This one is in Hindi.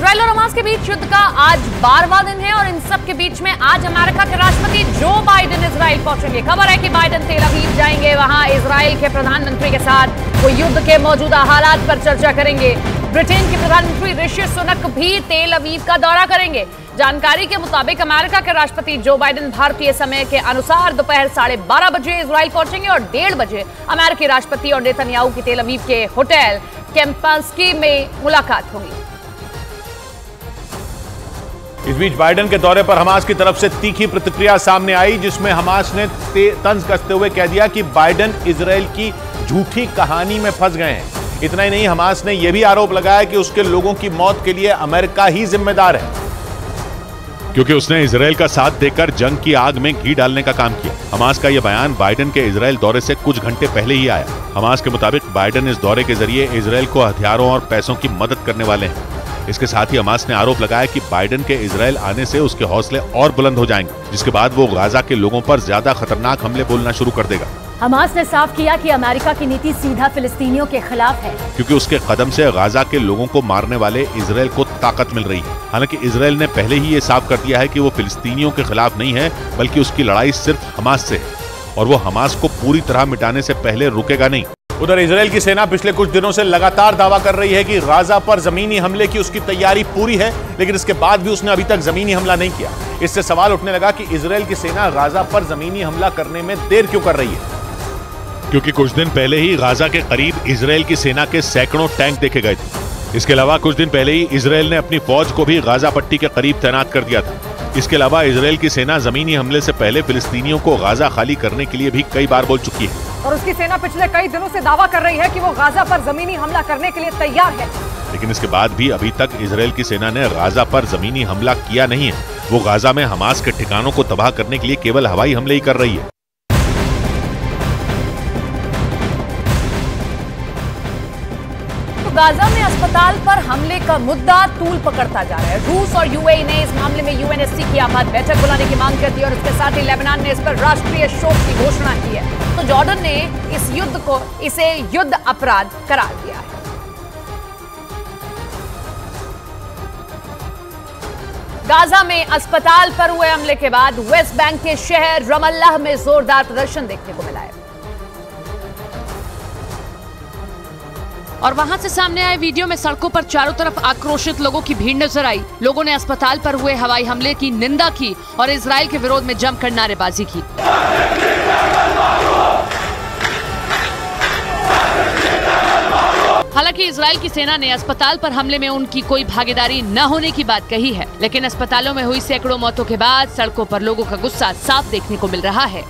इजराइल और हमास के बीच युद्ध का आज 12वां दिन है और इन सब के बीच में आज अमेरिका के राष्ट्रपति जो बाइडेन इजराइल पहुंचेंगे। खबर है कि बाइडेन तेल अवीव जाएंगे, वहां इजराइल के प्रधानमंत्री के साथ वो युद्ध के मौजूदा हालात पर चर्चा करेंगे। ब्रिटेन के प्रधानमंत्री ऋषि सुनक भी तेल अवीव का दौरा करेंगे। जानकारी के मुताबिक अमेरिका के राष्ट्रपति जो बाइडेन भारतीय समय के अनुसार दोपहर 12:30 बजे इजराइल पहुंचेंगे और 1:30 बजे अमेरिकी राष्ट्रपति और नेतन्याहू की तेल अवीव के होटल कैंपस्की में मुलाकात होगी। इस बीच बाइडेन के दौरे पर हमास की तरफ से तीखी प्रतिक्रिया सामने आई, जिसमें हमास ने तंज कसते हुए कह दिया कि बाइडेन इजराइल की झूठी कहानी में फंस गए हैं। इतना ही नहीं, हमास ने यह भी आरोप लगाया कि उसके लोगों की मौत के लिए अमेरिका ही जिम्मेदार है, क्योंकि उसने इजराइल का साथ देकर जंग की आग में घी डालने का काम किया। हमास का यह बयान बाइडेन के इजराइल दौरे से कुछ घंटे पहले ही आया। हमास के मुताबिक बाइडेन इस दौरे के जरिए इजराइल को हथियारों और पैसों की मदद करने वाले हैं। इसके साथ ही हमास ने आरोप लगाया कि बाइडेन के इजराइल आने से उसके हौसले और बुलंद हो जाएंगे, जिसके बाद वो गाजा के लोगों पर ज्यादा खतरनाक हमले बोलना शुरू कर देगा। हमास ने साफ किया कि अमेरिका की नीति सीधा फिलिस्तीनियों के खिलाफ है, क्योंकि उसके कदम से गाजा के लोगों को मारने वाले इजराइल को ताकत मिल रही है। हालांकि इजराइल ने पहले ही ये साफ कर दिया है कि वो फिलिस्तीनियों के खिलाफ नहीं है, बल्कि उसकी लड़ाई सिर्फ हमास से है और वो हमास को पूरी तरह मिटाने से पहले रुकेगा नहीं। उधर इजराइल की सेना पिछले कुछ दिनों से लगातार दावा कर रही है कि गाजा पर जमीनी हमले की उसकी तैयारी पूरी है, लेकिन इसके बाद भी उसने अभी तक जमीनी हमला नहीं किया। इससे सवाल उठने लगा कि इजराइल की सेना गाजा पर जमीनी हमला करने में देर क्यों कर रही है, क्योंकि कुछ दिन पहले ही गाजा के करीब इजराइल की सेना के सैकड़ों टैंक देखे गए थे। इसके अलावा कुछ दिन पहले ही इजराइल ने अपनी फौज को भी गाजा पट्टी के करीब तैनात कर दिया था। इसके अलावा इजराइल की सेना जमीनी हमले से पहले फिलिस्तीनियों को गाजा खाली करने के लिए भी कई बार बोल चुकी है और उसकी सेना पिछले कई दिनों से दावा कर रही है कि वो गाजा पर जमीनी हमला करने के लिए तैयार है। लेकिन इसके बाद भी अभी तक इजराइल की सेना ने गाजा पर जमीनी हमला किया नहीं है। वो गाजा में हमास के ठिकानों को तबाह करने के लिए केवल हवाई हमले ही कर रही है। गाजा में अस्पताल पर हमले का मुद्दा तूल पकड़ता जा रहा है। रूस और यूएई ने इस मामले में यूएनएससी की आपात बैठक बुलाने की मांग कर दी और इसके साथ ही लेबनान ने इस पर राष्ट्रीय शोक की घोषणा की है। तो जॉर्डन ने इसे युद्ध अपराध करार दिया है। गाजा में अस्पताल पर हुए हमले के बाद वेस्ट बैंक के शहर रमल्लाह में जोरदार प्रदर्शन देखने को मिला है और वहां से सामने आए वीडियो में सड़कों पर चारों तरफ आक्रोशित लोगों की भीड़ नजर आई। लोगों ने अस्पताल पर हुए हवाई हमले की निंदा की और इजराइल के विरोध में जमकर नारेबाजी की। हालांकि इजराइल की सेना ने अस्पताल पर हमले में उनकी कोई भागीदारी न होने की बात कही है, लेकिन अस्पतालों में हुई सैकड़ों मौतों के बाद सड़कों पर लोगों का गुस्सा साफ देखने को मिल रहा है।